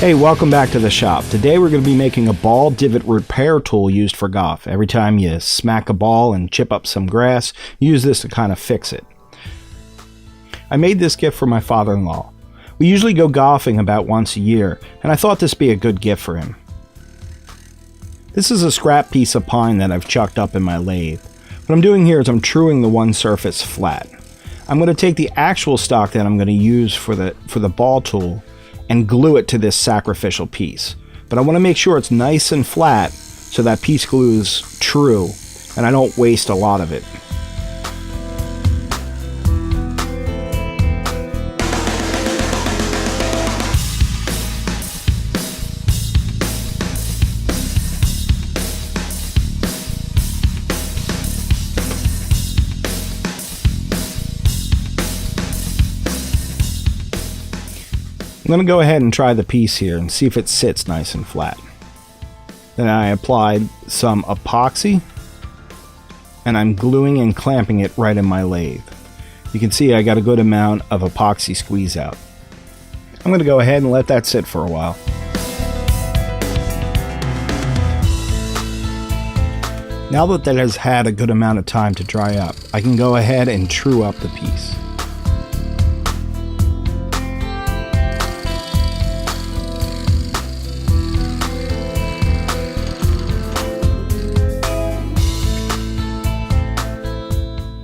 Hey, welcome back to the shop. Today we're going to be making a ball divot repair tool used for golf. Every time you smack a ball and chip up some grass, use this to kind of fix it. I made this gift for my father-in-law. We usually go golfing about once a year, and I thought this would be a good gift for him. This is a scrap piece of pine that I've chucked up in my lathe. What I'm doing here is I'm truing the one surface flat. I'm going to take the actual stock that I'm going to use for the ball tool and glue it to this sacrificial piece. But I want to make sure it's nice and flat so that piece glue is true and I don't waste a lot of it. I'm going to go ahead and try the piece here and see if it sits nice and flat. Then I applied some epoxy and I'm gluing and clamping it right in my lathe. You can see I got a good amount of epoxy squeeze out. I'm going to go ahead and let that sit for a while. Now that that has had a good amount of time to dry up, I can go ahead and true up the piece.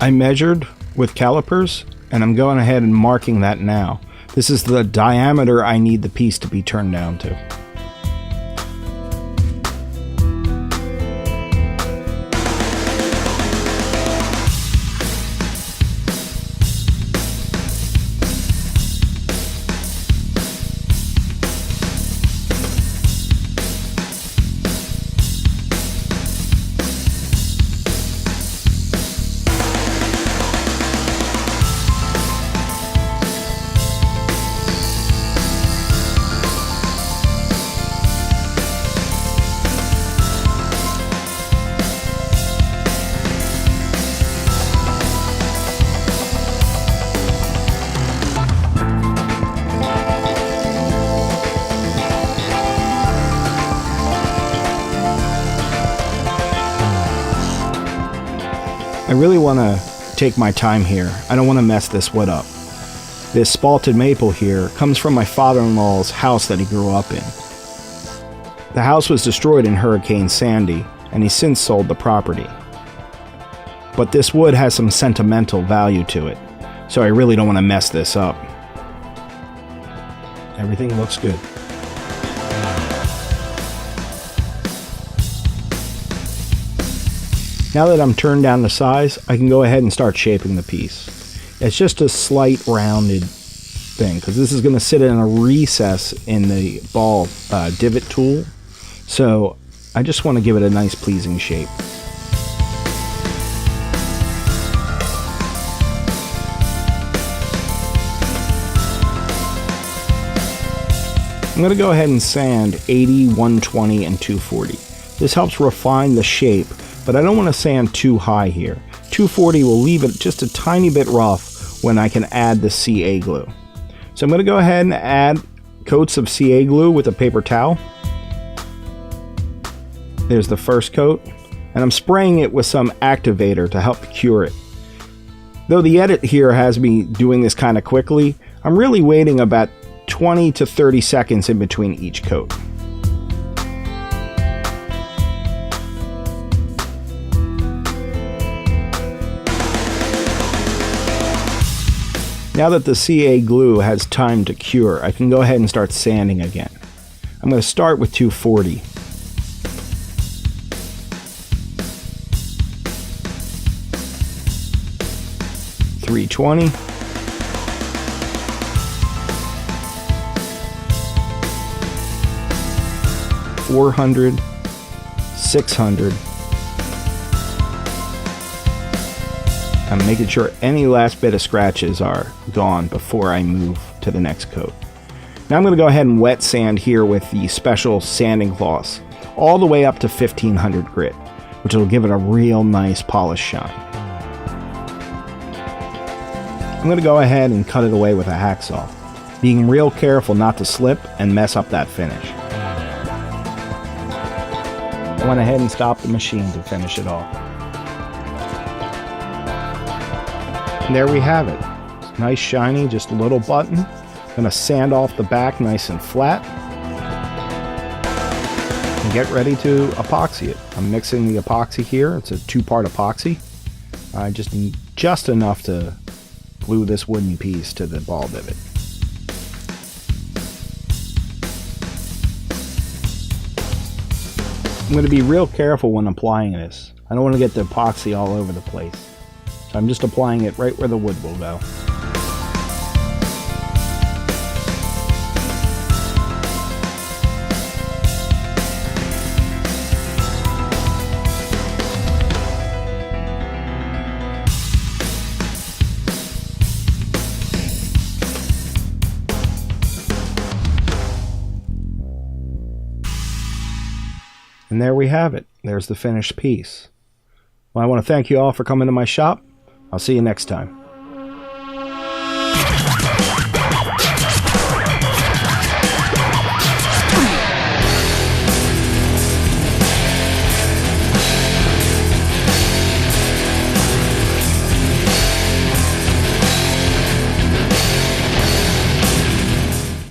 I measured with calipers and I'm going ahead and marking that now. This is the diameter I need the piece to be turned down to. I really want to take my time here. I don't want to mess this wood up. This spalted maple here comes from my father-in-law's house that he grew up in. The house was destroyed in Hurricane Sandy, and he since sold the property. But this wood has some sentimental value to it, so I really don't want to mess this up. Everything looks good. Now that I'm turned down the size, I can go ahead and start shaping the piece. It's just a slight rounded thing, because this is going to sit in a recess in the ball divot tool. So I just want to give it a nice pleasing shape. I'm going to go ahead and sand 80, 120, and 240. This helps refine the shape, but I don't want to sand too high here. 240 will leave it just a tiny bit rough when I can add the CA glue. So I'm going to go ahead and add coats of CA glue with a paper towel. There's the first coat, and I'm spraying it with some activator to help cure it. Though the edit here has me doing this kind of quickly, I'm really waiting about 20 to 30 seconds in between each coat. Now that the CA glue has time to cure, I can go ahead and start sanding again. I'm going to start with 240. .320. 400. 600. I'm making sure any last bit of scratches are gone before I move to the next coat. Now I'm going to go ahead and wet sand here with the special sanding cloths all the way up to 1500 grit, which will give it a real nice polished shine. I'm going to go ahead and cut it away with a hacksaw. being real careful not to slip and mess up that finish. I went ahead and stopped the machine to finish it off. And there we have it. Nice shiny, just a little button. I'm going to sand off the back nice and flat. And get ready to epoxy it. I'm mixing the epoxy here. It's a 2-part epoxy. Just enough to glue this wooden piece to the ball divot. I'm going to be real careful when applying this. I don't want to get the epoxy all over the place. So I'm just applying it right where the wood will go. And there we have it. There's the finished piece. Well, I want to thank you all for coming to my shop. I'll see you next time.